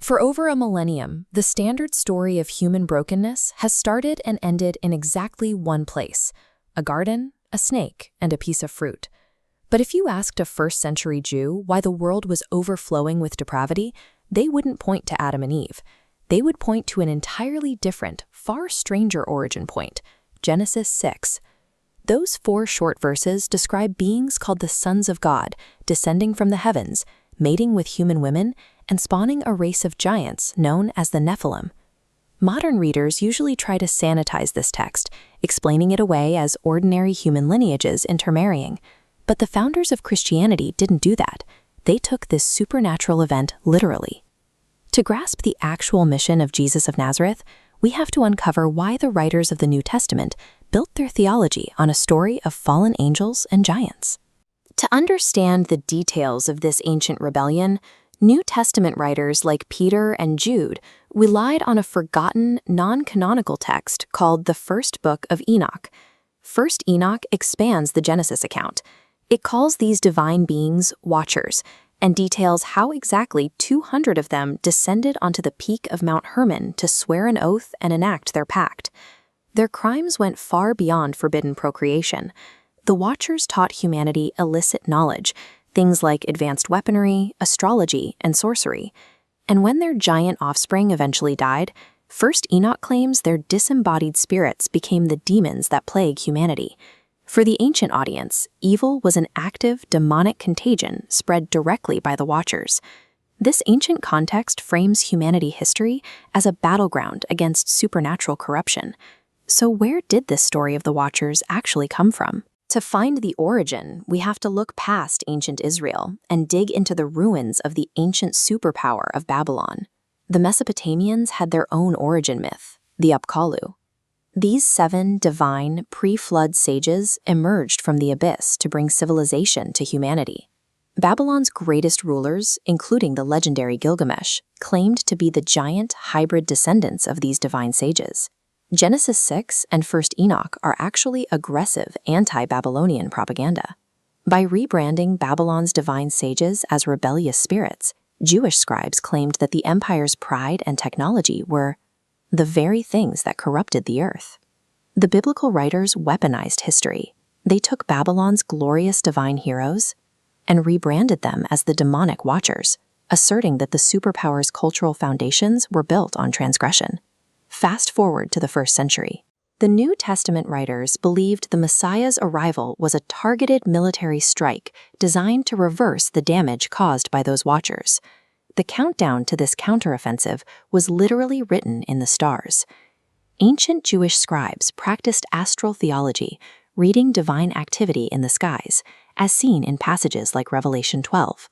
For over a millennium, the standard story of human brokenness has started and ended in exactly one place: a garden, a snake, and a piece of fruit. But if you asked a first-century Jew why the world was overflowing with depravity, they wouldn't point to Adam and Eve. They would point to an entirely different, far stranger origin point: Genesis 6. Those 4 short verses describe beings called the sons of God, descending from the heavens, mating with human women, and spawning a race of giants known as the Nephilim. Modern readers usually try to sanitize this text, explaining it away as ordinary human lineages intermarrying. But the founders of Christianity didn't do that. They took this supernatural event literally. To grasp the actual mission of Jesus of Nazareth, we have to uncover why the writers of the New Testament built their theology on a story of fallen angels and giants. To understand the details of this ancient rebellion, New Testament writers like Peter and Jude relied on a forgotten, non-canonical text called the First Book of Enoch. First Enoch expands the Genesis account. It calls these divine beings watchers and details how exactly 200 of them descended onto the peak of Mount Hermon to swear an oath and enact their pact. Their crimes went far beyond forbidden procreation. The Watchers taught humanity illicit knowledge, things like advanced weaponry, astrology, and sorcery. And when their giant offspring eventually died, First Enoch claims their disembodied spirits became the demons that plague humanity. For the ancient audience, evil was an active, demonic contagion spread directly by the Watchers. This ancient context frames humanity history as a battleground against supernatural corruption. So where did this story of the Watchers actually come from? To find the origin, we have to look past ancient Israel and dig into the ruins of the ancient superpower of Babylon. The Mesopotamians had their own origin myth, the Apkallu. These 7 divine, pre-flood sages emerged from the abyss to bring civilization to humanity. Babylon's greatest rulers, including the legendary Gilgamesh, claimed to be the giant hybrid descendants of these divine sages. Genesis 6 and First Enoch are actually aggressive anti-Babylonian propaganda. By rebranding Babylon's divine sages as rebellious spirits, Jewish scribes claimed that the empire's pride and technology were the very things that corrupted the earth. The biblical writers weaponized history. They took Babylon's glorious divine heroes and rebranded them as the demonic Watchers, asserting that the superpower's cultural foundations were built on transgression. Fast forward to the 1st century. The New Testament writers believed the Messiah's arrival was a targeted military strike designed to reverse the damage caused by those Watchers. The countdown to this counteroffensive was literally written in the stars. Ancient Jewish scribes practiced astral theology, reading divine activity in the skies, as seen in passages like Revelation 12.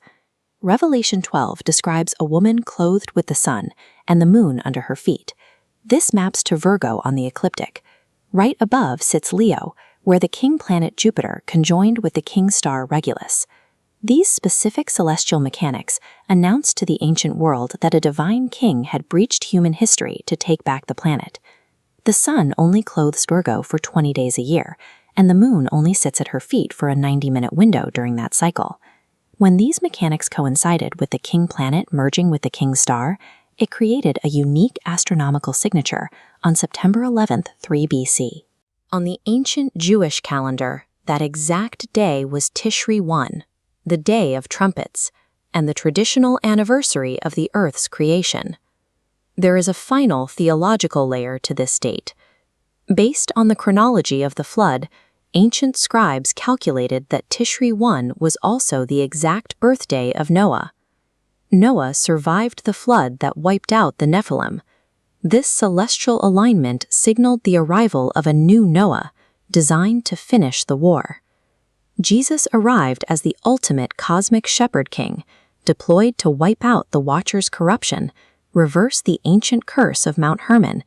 Revelation 12 describes a woman clothed with the sun and the moon under her feet. This maps to Virgo on the ecliptic. Right above sits Leo, where the king planet Jupiter conjoined with the king star Regulus. These specific celestial mechanics announced to the ancient world that a divine king had breached human history to take back the planet. The sun only clothes Virgo for 20 days a year, and the moon only sits at her feet for a 90-minute window during that cycle. When these mechanics coincided with the king planet merging with the king star, it created a unique astronomical signature on September 11th, 3 BC. On the ancient Jewish calendar, that exact day was Tishri 1, the Day of Trumpets, and the traditional anniversary of the Earth's creation. There is a final theological layer to this date. Based on the chronology of the flood, ancient scribes calculated that Tishri 1 was also the exact birthday of Noah. Noah survived the flood that wiped out the Nephilim. This celestial alignment signaled the arrival of a new Noah, designed to finish the war. Jesus arrived as the ultimate cosmic shepherd king, deployed to wipe out the Watchers' corruption, reverse the ancient curse of Mount Hermon,